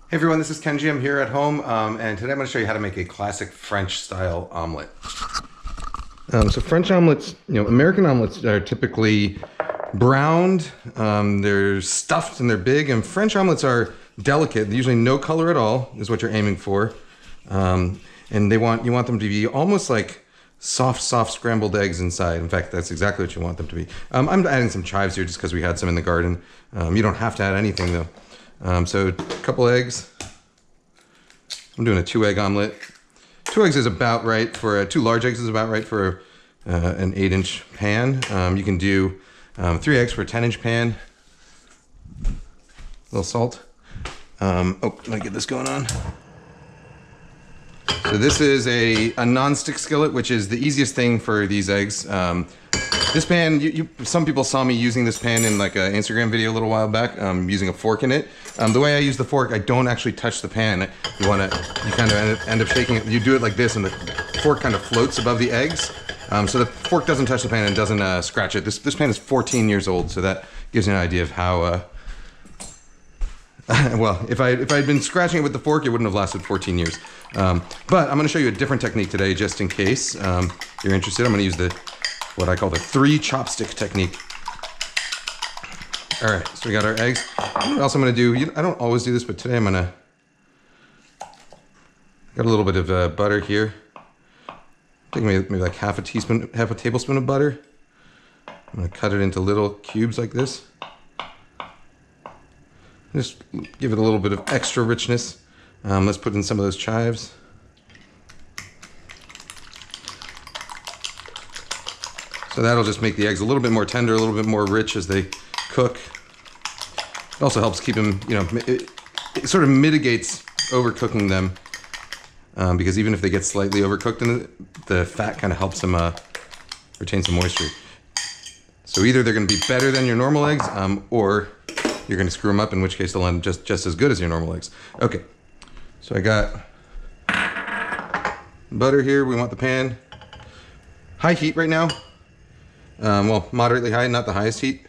Hey everyone, this is Kenji. I'm here at home, and today I'm going to show you how to make a classic French style omelet. So French omelets, American omelets are typically browned, they're stuffed and they're big, and French omelets are delicate. Usually no color at all is what you're aiming for. And you want them to be almost like soft scrambled eggs inside. In fact, that's exactly what you want them to be. I'm adding some chives here just because we had some in the garden. You don't have to add anything though. So a couple eggs. I'm doing a 2-egg omelet. 2 eggs is about right for 2 large eggs is about right for an 8-inch pan. You can do 3 eggs for a 10-inch pan. A little salt. Let me get this going on. So this is a non-stick skillet, which is the easiest thing for these eggs. This pan, some people saw me using this pan in like an Instagram video a little while back, using a fork in it. The way I use the fork, I don't actually touch the pan. You kind of end up shaking it. You do it like this, and the fork kind of floats above the eggs. So the fork doesn't touch the pan and doesn't scratch it. This pan is 14 years old, so that gives you an idea of how. Well, if I'd been scratching it with the fork, it wouldn't have lasted 14 years. But I'm going to show you a different technique today, just in case you're interested. I'm going to use what I call the 3 chopstick technique. All right, so we got our eggs. What else I'm going to do? I don't always do this, but today I'm going to. Got a little bit of butter here. Take maybe like half a tablespoon of butter. I'm going to cut it into little cubes like this. Just give it a little bit of extra richness. Let's put in some of those chives. So that'll just make the eggs a little bit more tender, a little bit more rich as they cook. It also helps keep them, it sort of mitigates overcooking them, because even if they get slightly overcooked, the fat kind of helps them retain some moisture. So either they're going to be better than your normal eggs, or you're going to screw them up, in which case they'll end just as good as your normal eggs. Okay, so I got butter here. We want the pan high heat right now. Well, moderately high, not the highest heat.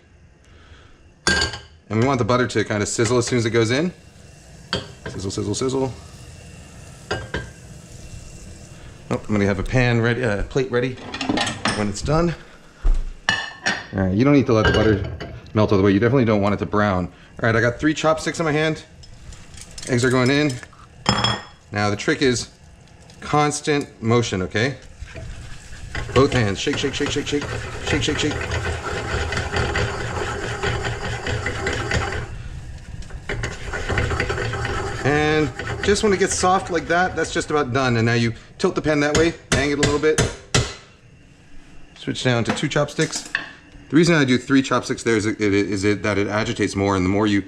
And we want the butter to kind of sizzle as soon as it goes in. Sizzle, sizzle, sizzle. Oh, I'm going to have a pan ready, plate ready when it's done. All right, you don't need to let the butter melt all the way. You definitely don't want it to brown. All right, I got 3 chopsticks in my hand. Eggs are going in. Now the trick is constant motion, okay? Both hands, shake, shake, shake, shake, shake, shake, shake, shake. And just when it gets soft like that, that's just about done. And now you tilt the pan that way, bang it a little bit. Switch down to 2 chopsticks. The reason I do 3 chopsticks there is that it agitates more, and the more you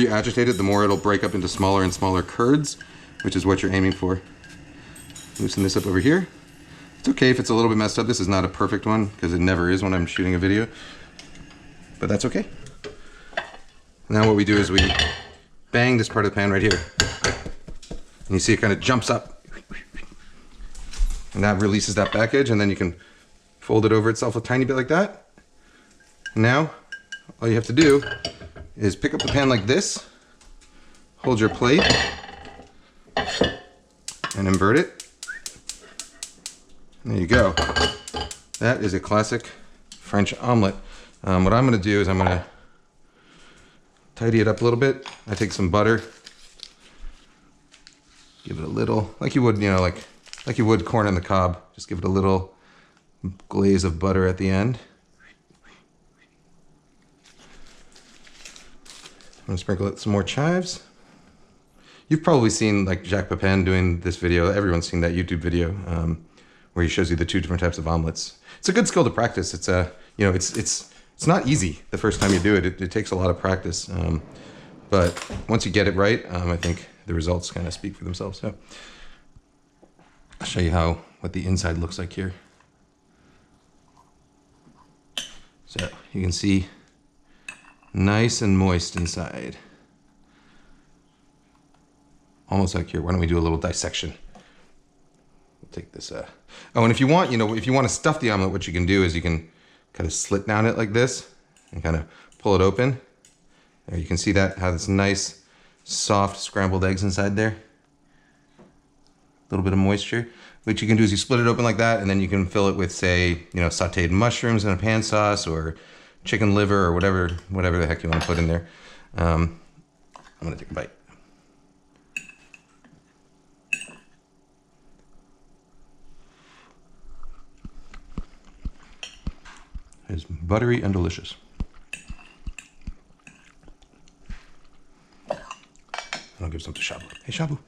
agitate it, the more it'll break up into smaller and smaller curds, which is what you're aiming for. Loosen this up over here. It's okay if it's a little bit messed up. This is not a perfect one, because it never is when I'm shooting a video, but that's okay. Now what we do is we bang this part of the pan right here, and you see it kind of jumps up, and that releases that back edge, and then you can fold it over itself a tiny bit like that. Now, all you have to do is pick up the pan like this, hold your plate, and invert it. There you go. That is a classic French omelet. What I'm going to do is I'm going to tidy it up a little bit. I take some butter, give it a little, like you would, like you would corn on the cob. Just give it a little glaze of butter at the end. I'm gonna sprinkle some more chives. You've probably seen like Jacques Pepin doing this video. Everyone's seen that YouTube video where he shows you the 2 different types of omelets. It's a good skill to practice. It's it's not easy the first time you do it. It takes a lot of practice, but once you get it right, I think the results kind of speak for themselves. So I'll show you what the inside looks like here. So you can see. Nice and moist inside. Almost like here. Why don't we do a little dissection? We'll take this. Oh, and if you want, if you want to stuff the omelet, what you can do is you can kind of slit down it like this and kind of pull it open. There you can see how this nice soft scrambled eggs inside there. A little bit of moisture. What you can do is you split it open like that, and then you can fill it with, say, you know, sauteed mushrooms in a pan sauce, or chicken liver, or whatever the heck you want to put in there. I'm gonna take a bite. It's buttery and delicious. I'll give some to Shabu. Hey, Shabu.